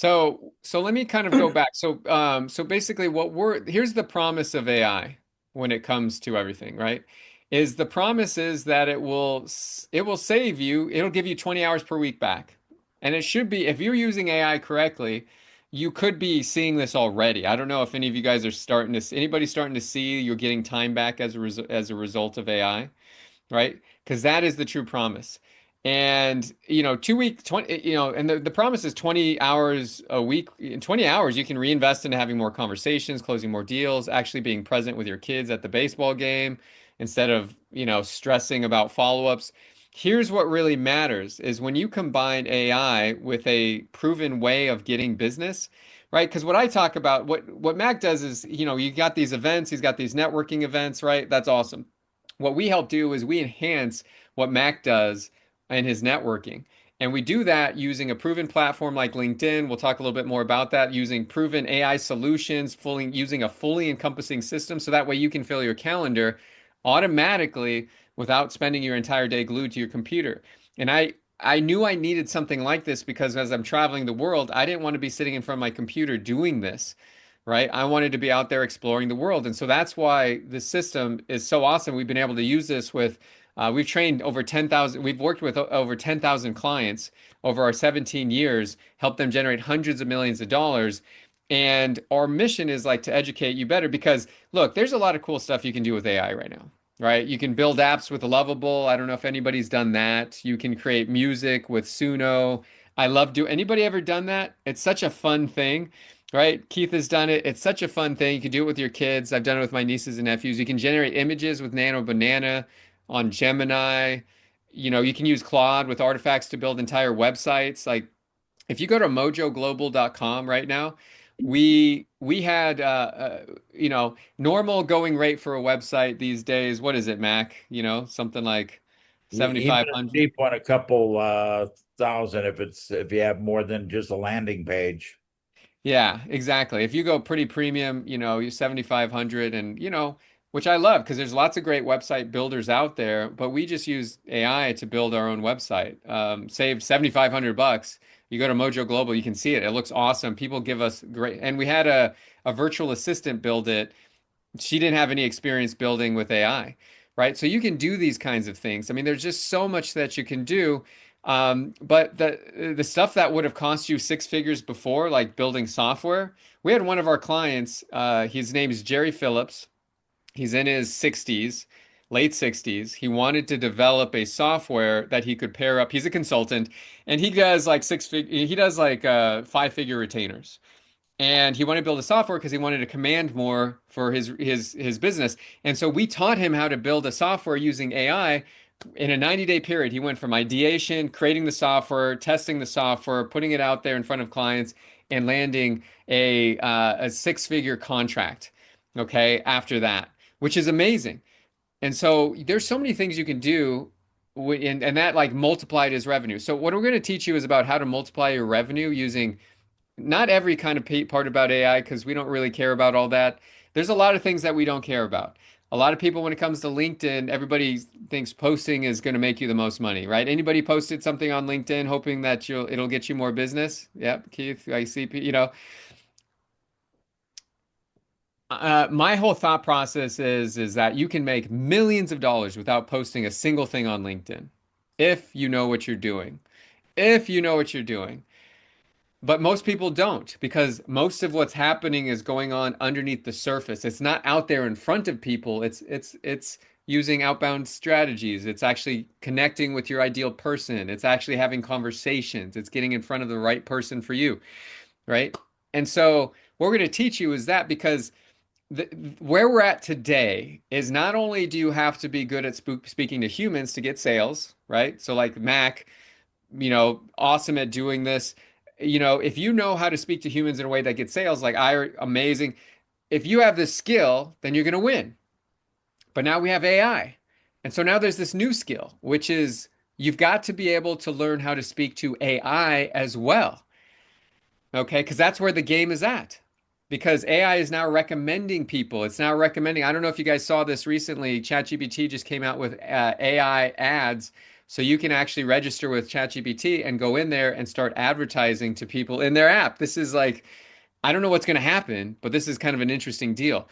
So let me kind of go back. So basically here's the promise of AI when it comes to everything, right? Is the promise is that it will save you, it'll give you 20 hours per week back. And it should be, if you're using AI correctly, you could be seeing this already. I don't know if any of you guys are anybody starting to see you're getting time back as a result of AI, right? Because that is the true promise. And 2 week 20, and the promise is 20 hours a week. In 20 hours, you can reinvest into having more conversations, closing more deals, actually being present with your kids at the baseball game instead of, stressing about follow-ups. Here's what really matters is when you combine AI with a proven way of getting business, right? Because what I talk about, what Mac does is, you got these events, he's got these networking events, right? That's awesome. What we help do is we enhance what Mac does in his networking. And we do that using a proven platform like LinkedIn. We'll talk a little bit more about that, using proven AI solutions, using a fully encompassing system. So that way you can fill your calendar automatically without spending your entire day glued to your computer. And I knew I needed something like this because as I'm traveling the world, I didn't want to be sitting in front of my computer doing this, right? I wanted to be out there exploring the world. And so that's why this system is so awesome. We've been able to use this we've trained over 10,000, we've worked with over 10,000 clients over our 17 years, helped them generate hundreds of millions of dollars. And our mission is like to educate you better because look, there's a lot of cool stuff you can do with AI right now. Right? You can build apps with Lovable. I don't know if anybody's done that. You can create music with Suno. Anybody ever done that? It's such a fun thing, right? Keith has done it. It's such a fun thing. You can do it with your kids. I've done it with my nieces and nephews. You can generate images with Nano Banana on Gemini. You can use Claude with artifacts to build entire websites. Like if you go to mojoglobal.com right now, we had normal going rate for a website these days. What is it, Mac? Something like Even a 7,500. cheap one, a couple thousand if you have more than just a landing page. Yeah, exactly. If you go pretty premium, you're 7,500 and which I love because there's lots of great website builders out there, but we just use AI to build our own website. Save 7,500 bucks. You go to Mojo Global, you can see it. It looks awesome. People give us great, and we had a virtual assistant build it. She didn't have any experience building with AI, right? So you can do these kinds of things. I mean, there's just so much that you can do. But the stuff that would have cost you six figures before, like building software, we had one of our clients, his name is Jerry Phillips. He's in his 60s, late 60s. He wanted to develop a software that he could pair up. He's a consultant, and he does like five-figure retainers. And he wanted to build a software because he wanted to command more for his business. And so we taught him how to build a software using AI in a 90-day period. He went from ideation, creating the software, testing the software, putting it out there in front of clients, and landing a six-figure contract. Okay, after that, which is amazing. And so there's so many things you can do, and that like multiplied his revenue. So what we're going to teach you is about how to multiply your revenue using not every kind of part about AI because we don't really care about all that. There's a lot of things that we don't care about. A lot of people, when it comes to LinkedIn, everybody thinks posting is going to make you the most money, right? Anybody posted something on LinkedIn hoping that it'll get you more business? Yep, Keith, I see. My whole thought process is that you can make millions of dollars without posting a single thing on LinkedIn if you know what you're doing. If you know what you're doing. But most people don't because most of what's happening is going on underneath the surface. It's not out there in front of people. It's using outbound strategies. It's actually connecting with your ideal person. It's actually having conversations. It's getting in front of the right person for you, right? And so what we're going to teach you is that because the, where we're at today is not only do you have to be good at speaking to humans to get sales, right? So like Mac, awesome at doing this. If you know how to speak to humans in a way that gets sales, like I amazing. If you have this skill, then you're going to win. But now we have AI. And so now there's this new skill, which is you've got to be able to learn how to speak to AI as well. Okay, because that's where the game is at. Because AI is now recommending people. It's now recommending. I don't know if you guys saw this recently. ChatGPT just came out with AI ads So you can actually register with ChatGPT and go in there and start advertising to people in their app. This is like, I don't know what's going to happen, but this is kind of an interesting deal.